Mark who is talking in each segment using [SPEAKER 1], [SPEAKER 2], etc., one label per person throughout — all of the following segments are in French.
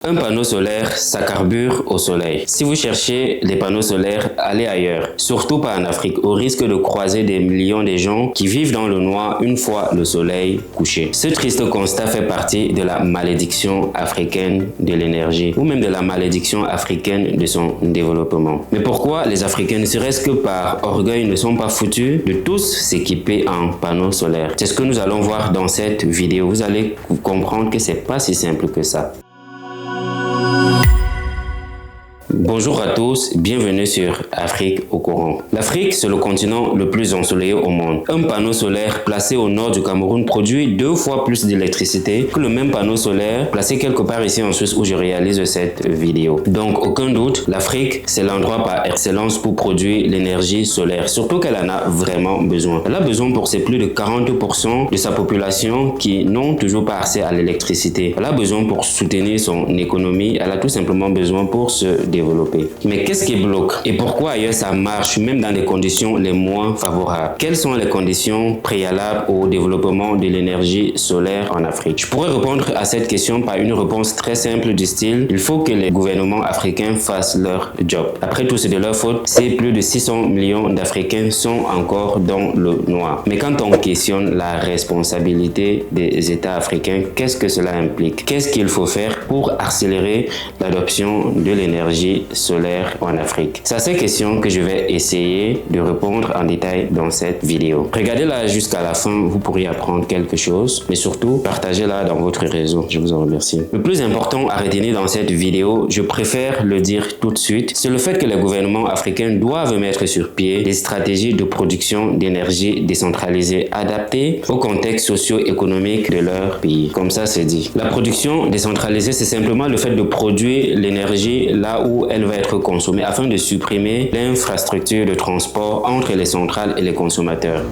[SPEAKER 1] Un panneau solaire, ça carbure au soleil. Si vous cherchez les panneaux solaires, allez ailleurs, surtout pas en Afrique, au risque de croiser des millions de gens qui vivent dans le noir une fois le soleil couché. Ce triste constat fait partie de la malédiction africaine de l'énergie, ou même de la malédiction africaine de son développement. Mais pourquoi les Africains, ne serait-ce que par orgueil, ne sont pas foutus de tous s'équiper en panneaux solaires? C'est ce que nous allons voir dans cette vidéo. Vous allez comprendre que c'est pas si simple que ça. Bonjour à tous, bienvenue sur Afrique au courant. L'Afrique, c'est le continent le plus ensoleillé au monde. Un panneau solaire placé au nord du Cameroun produit 2 fois plus d'électricité que le même panneau solaire placé quelque part ici en Suisse où je réalise cette vidéo. Donc aucun doute, l'Afrique, c'est l'endroit par excellence pour produire l'énergie solaire, surtout qu'elle en a vraiment besoin. Elle a besoin pour ses plus de 40% de sa population qui n'ont toujours pas accès à l'électricité. Elle a besoin pour soutenir son économie, elle a tout simplement besoin pour se développer. Mais qu'est-ce qui bloque et pourquoi ailleurs ça marche même dans les conditions les moins favorables? Quelles sont les conditions préalables au développement de l'énergie solaire en Afrique? Je pourrais répondre à cette question par une réponse très simple du style: il faut que les gouvernements africains fassent leur job. Après tout, c'est de leur faute si plus de 600 millions d'Africains sont encore dans le noir. Mais quand on questionne la responsabilité des États africains, qu'est-ce que cela implique? Qu'est-ce qu'il faut faire pour accélérer l'adoption de l'énergie solaire en Afrique? C'est à ces questions que je vais essayer de répondre en détail dans cette vidéo. Regardez-la jusqu'à la fin, vous pourrez apprendre quelque chose, mais surtout partagez-la dans votre réseau. Je vous en remercie. Le plus important à retenir dans cette vidéo, je préfère le dire tout de suite, c'est le fait que les gouvernements africains doivent mettre sur pied des stratégies de production d'énergie décentralisée adaptées au contexte socio-économique de leur pays. Comme ça, c'est dit. La production décentralisée, c'est simplement le fait de produire l'énergie là où elle va être consommée afin de supprimer l'infrastructure de transport entre les centrales et les consommateurs.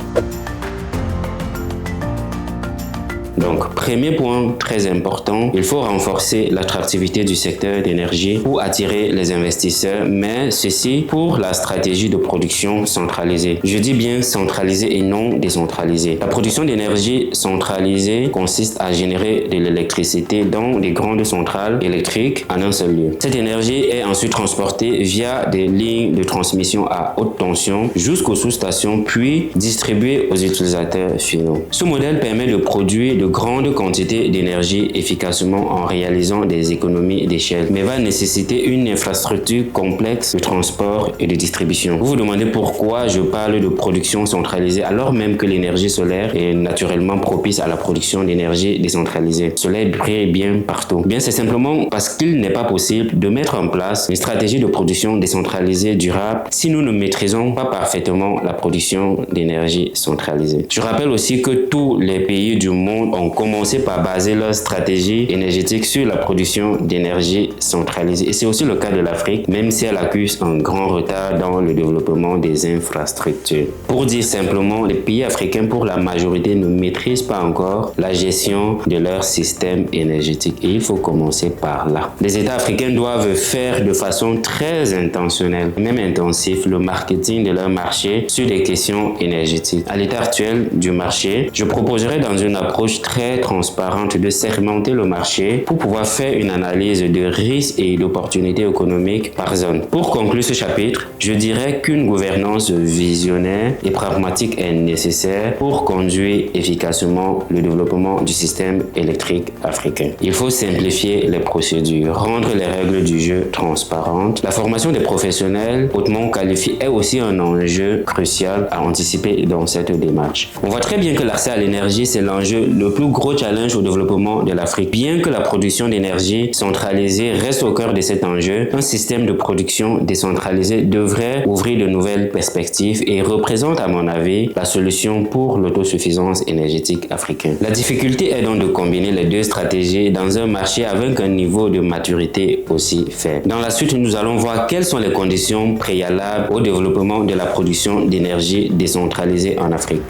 [SPEAKER 1] Donc, premier point très important, il faut renforcer l'attractivité du secteur d'énergie pour attirer les investisseurs, mais ceci pour la stratégie de production centralisée. Je dis bien centralisée et non décentralisée. La production d'énergie centralisée consiste à générer de l'électricité dans des grandes centrales électriques en un seul lieu. Cette énergie est ensuite transportée via des lignes de transmission à haute tension jusqu'aux sous-stations, puis distribuée aux utilisateurs finaux. Ce modèle permet de produire de grandes quantités d'énergie efficacement en réalisant des économies d'échelle, mais va nécessiter une infrastructure complexe de transport et de distribution. Vous vous demandez pourquoi je parle de production centralisée alors même que l'énergie solaire est naturellement propice à la production d'énergie décentralisée. Le soleil brille bien partout. Bien, c'est simplement parce qu'il n'est pas possible de mettre en place une stratégie de production décentralisée durable si nous ne maîtrisons pas parfaitement la production d'énergie centralisée. Je rappelle aussi que tous les pays du monde ont commencé par baser leur stratégie énergétique sur la production d'énergie centralisée. Et c'est aussi le cas de l'Afrique, même si elle accuse un grand retard dans le développement des infrastructures. Pour dire simplement, les pays africains, pour la majorité, ne maîtrisent pas encore la gestion de leur système énergétique. Et il faut commencer par là. Les États africains doivent faire de façon très intentionnelle, même intensive, le marketing de leur marché sur des questions énergétiques. À l'état actuel du marché, je proposerai dans une approche très transparente de segmenter le marché pour pouvoir faire une analyse de risques et d'opportunités économiques par zone. Pour conclure ce chapitre, je dirais qu'une gouvernance visionnaire et pragmatique est nécessaire pour conduire efficacement le développement du système électrique africain. Il faut simplifier les procédures, rendre les règles du jeu transparentes. La formation des professionnels hautement qualifiés est aussi un enjeu crucial à anticiper dans cette démarche. On voit très bien que l'accès à l'énergie, c'est l'enjeu le plus gros challenge au développement de l'Afrique. Bien que la production d'énergie centralisée reste au cœur de cet enjeu, un système de production décentralisé devrait ouvrir de nouvelles perspectives et représente, à mon avis, la solution pour l'autosuffisance énergétique africaine. La difficulté est donc de combiner les deux stratégies dans un marché avec un niveau de maturité aussi faible. Dans la suite, nous allons voir quelles sont les conditions préalables au développement de la production d'énergie décentralisée en Afrique.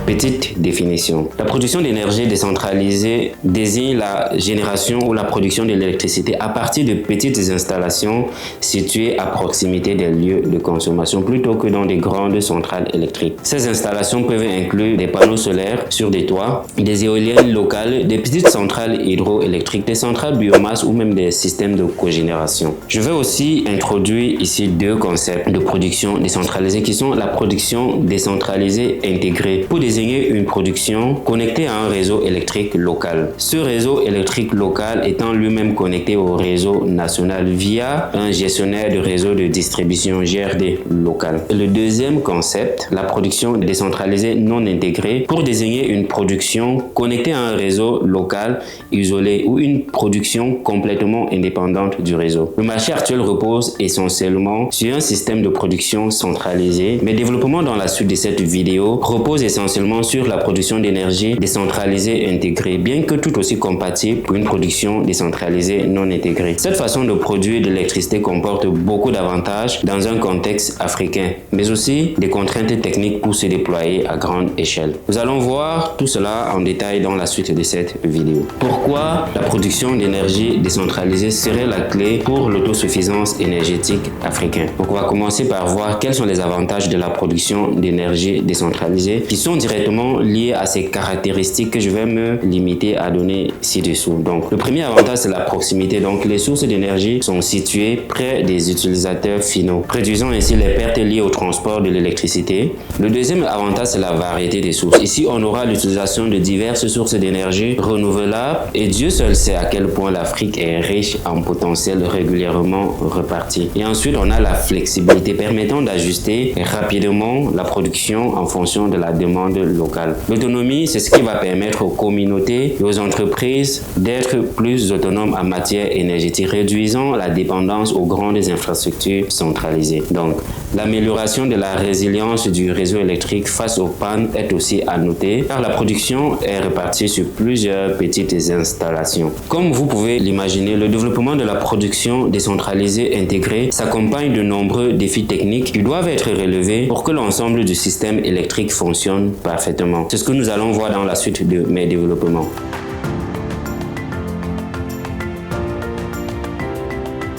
[SPEAKER 1] Petite définition. La production d'énergie décentralisée désigne la génération ou la production de l'électricité à partir de petites installations situées à proximité des lieux de consommation plutôt que dans des grandes centrales électriques. Ces installations peuvent inclure des panneaux solaires sur des toits, des éoliennes locales, des petites centrales hydroélectriques, des centrales biomasse ou même des systèmes de cogénération. Je vais aussi introduire ici deux concepts de production décentralisée qui sont la production décentralisée intégrée pour désigner une production connectée à un réseau électrique local. Ce réseau électrique local étant lui-même connecté au réseau national via un gestionnaire de réseau de distribution GRD local. Le deuxième concept, la production décentralisée non intégrée pour désigner une production connectée à un réseau local isolé ou une production complètement indépendante du réseau. Le marché actuel repose essentiellement sur un système de production centralisé, mais le développement dans la suite de cette vidéo repose essentiellement sur la production d'énergie décentralisée intégrée, bien que tout aussi compatible pour une production décentralisée non intégrée. Cette façon de produire de l'électricité comporte beaucoup d'avantages dans un contexte africain, mais aussi des contraintes techniques pour se déployer à grande échelle. Nous allons voir tout cela en détail dans la suite de cette vidéo. Pourquoi la production d'énergie décentralisée serait la clé pour l'autosuffisance énergétique africaine? Donc on va commencer par voir quels sont les avantages de la production d'énergie décentralisée qui sont directement liés à ces caractéristiques que je vais me limiter à donner ci-dessous. Donc le premier avantage, c'est la proximité. Donc les sources d'énergie sont situées près des utilisateurs finaux, réduisant ainsi les pertes liées au transport de l'électricité. Le deuxième avantage, c'est la variété des sources. Ici, on aura l'utilisation de diverses sources d'énergie renouvelables et Dieu seul sait à quel point l'Afrique est riche en potentiel régulièrement reparti. Et ensuite, on a la flexibilité permettant d'ajuster rapidement la production en fonction de la demande locale. L'autonomie, c'est ce qui va permettre aux communautés et aux entreprises d'être plus autonomes en matière énergétique, réduisant la dépendance aux grandes infrastructures centralisées. Donc, l'amélioration de la résilience du réseau électrique face aux pannes est aussi à noter, car la production est répartie sur plusieurs petites installations. Comme vous pouvez l'imaginer, le développement de la production décentralisée intégrée s'accompagne de nombreux défis techniques qui doivent être relevés pour que l'ensemble du système électrique fonctionne parfaitement. C'est ce que nous allons voir dans la suite de mes développements.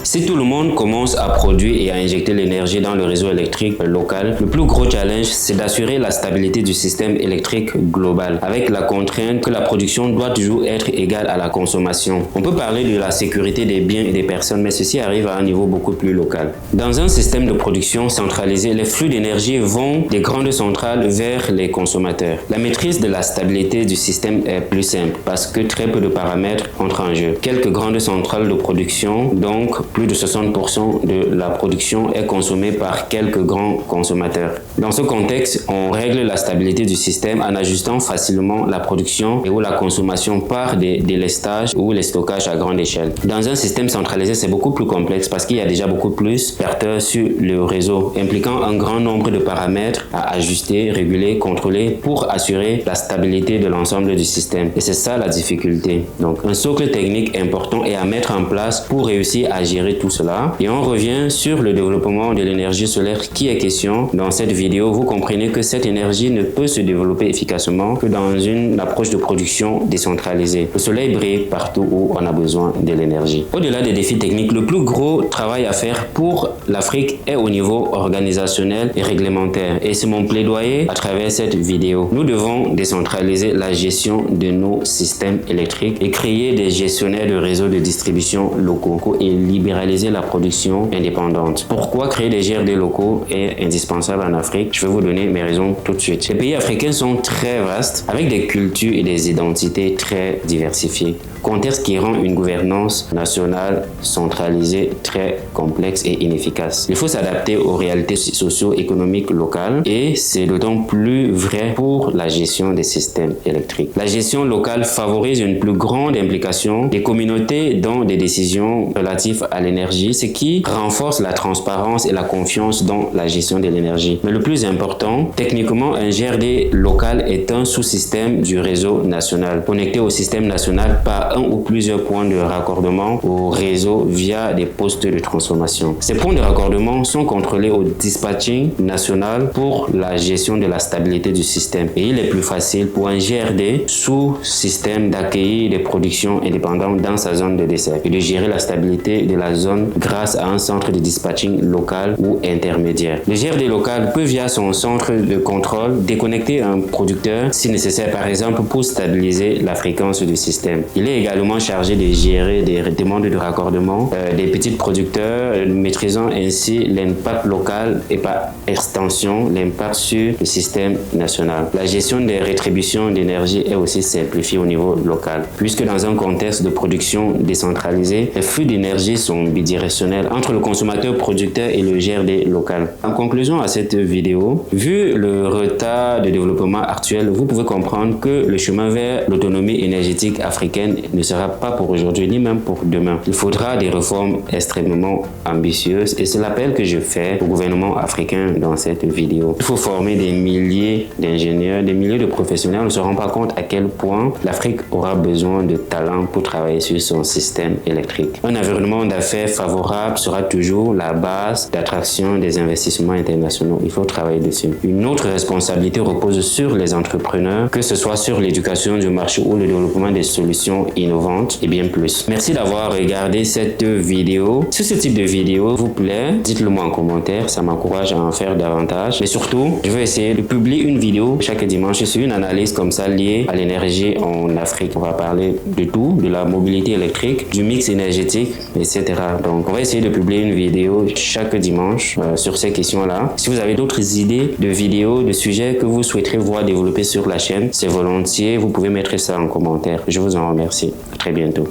[SPEAKER 1] Si tout le monde commence à produire et à injecter l'énergie dans le réseau électrique local, le plus gros challenge, c'est d'assurer la stabilité du système électrique global, avec la contrainte que la production doit toujours être égale à la consommation. On peut parler de la sécurité des biens et des personnes, mais ceci arrive à un niveau beaucoup plus local. Dans un système de production centralisé, les flux d'énergie vont des grandes centrales vers les consommateurs. La maîtrise de la stabilité du système est plus simple, parce que très peu de paramètres entrent en jeu. Quelques grandes centrales de production, donc plus de 60% de la production est consommée par quelques grands consommateurs. Dans ce contexte, on règle la stabilité du système en ajustant facilement la production et ou la consommation par des délestages ou les stockages à grande échelle. Dans un système centralisé, c'est beaucoup plus complexe parce qu'il y a déjà beaucoup plus d'acteurs sur le réseau, impliquant un grand nombre de paramètres à ajuster, réguler, contrôler pour assurer la stabilité de l'ensemble du système. Et c'est ça la difficulté. Donc, un socle technique important est à mettre en place pour réussir à gérer tout cela. Et on revient sur le développement de l'énergie solaire qui est question dans cette vidéo. Vous comprenez que cette énergie ne peut se développer efficacement que dans une approche de production décentralisée. Le soleil brille partout où on a besoin de l'énergie. Au-delà des défis techniques, le plus gros travail à faire pour l'Afrique est au niveau organisationnel et réglementaire. Et c'est mon plaidoyer à travers cette vidéo. Nous devons décentraliser la gestion de nos systèmes électriques et créer des gestionnaires de réseaux de distribution locaux et libéraliser la production indépendante. Pourquoi créer des GRD locaux est indispensable en Afrique? Je vais vous donner mes raisons tout de suite. Les pays africains sont très vastes, avec des cultures et des identités très diversifiées. Contexte qui rend une gouvernance nationale centralisée très complexe et inefficace. Il faut s'adapter aux réalités socio-économiques locales et c'est d'autant plus vrai pour la gestion des systèmes électriques. La gestion locale favorise une plus grande implication des communautés dans des décisions relatives à l'énergie, ce qui renforce la transparence et la confiance dans la gestion de l'énergie. Mais le plus important, techniquement, un GRD local est un sous-système du réseau national, connecté au système national par un ou plusieurs points de raccordement au réseau via des postes de transformation. Ces points de raccordement sont contrôlés au dispatching national pour la gestion de la stabilité du système. Et il est plus facile pour un GRD sous-système d'accueillir des productions indépendantes dans sa zone de dessert et de gérer la stabilité de la zone grâce à un centre de dispatching local ou intermédiaire. Le GRD local peut, via son centre de contrôle, déconnecter un producteur si nécessaire, par exemple pour stabiliser la fréquence du système. Il est également chargé de gérer des demandes de raccordement des petits producteurs, maîtrisant ainsi l'impact local et par extension l'impact sur le système national. La gestion des rétributions d'énergie est aussi simplifiée au niveau local, puisque dans un contexte de production décentralisée, les flux d'énergie sont bidirectionnels entre le consommateur producteur et le GRD local. En conclusion à cette vidéo, vu le retard de développement actuel, vous pouvez comprendre que le chemin vers l'autonomie énergétique africaine ne sera pas pour aujourd'hui ni même pour demain. Il faudra des réformes extrêmement ambitieuses et c'est l'appel que je fais au gouvernement africain dans cette vidéo. Il faut former des milliers d'ingénieurs, des milliers de professionnels. On ne se rend pas compte à quel point l'Afrique aura besoin de talents pour travailler sur son système électrique. Un environnement d'affaires favorable sera toujours la base d'attraction des investissements internationaux. Il faut travailler dessus. Une autre responsabilité repose sur les entrepreneurs, que ce soit sur l'éducation du marché ou le développement des solutions innovantes et bien plus. Merci d'avoir regardé cette vidéo. Si ce type de vidéo vous plaît, dites-le moi en commentaire, ça m'encourage à en faire davantage. Mais surtout, je vais essayer de publier une vidéo chaque dimanche sur une analyse comme ça liée à l'énergie en Afrique. On va parler de tout, de la mobilité électrique, du mix énergétique, etc. Donc, on va essayer de publier une vidéo chaque dimanche sur ces questions-là. Si vous avez d'autres idées de vidéos, de sujets que vous souhaiterez voir développer sur la chaîne, c'est volontiers. Vous pouvez mettre ça en commentaire. Je vous en remercie. À très bientôt.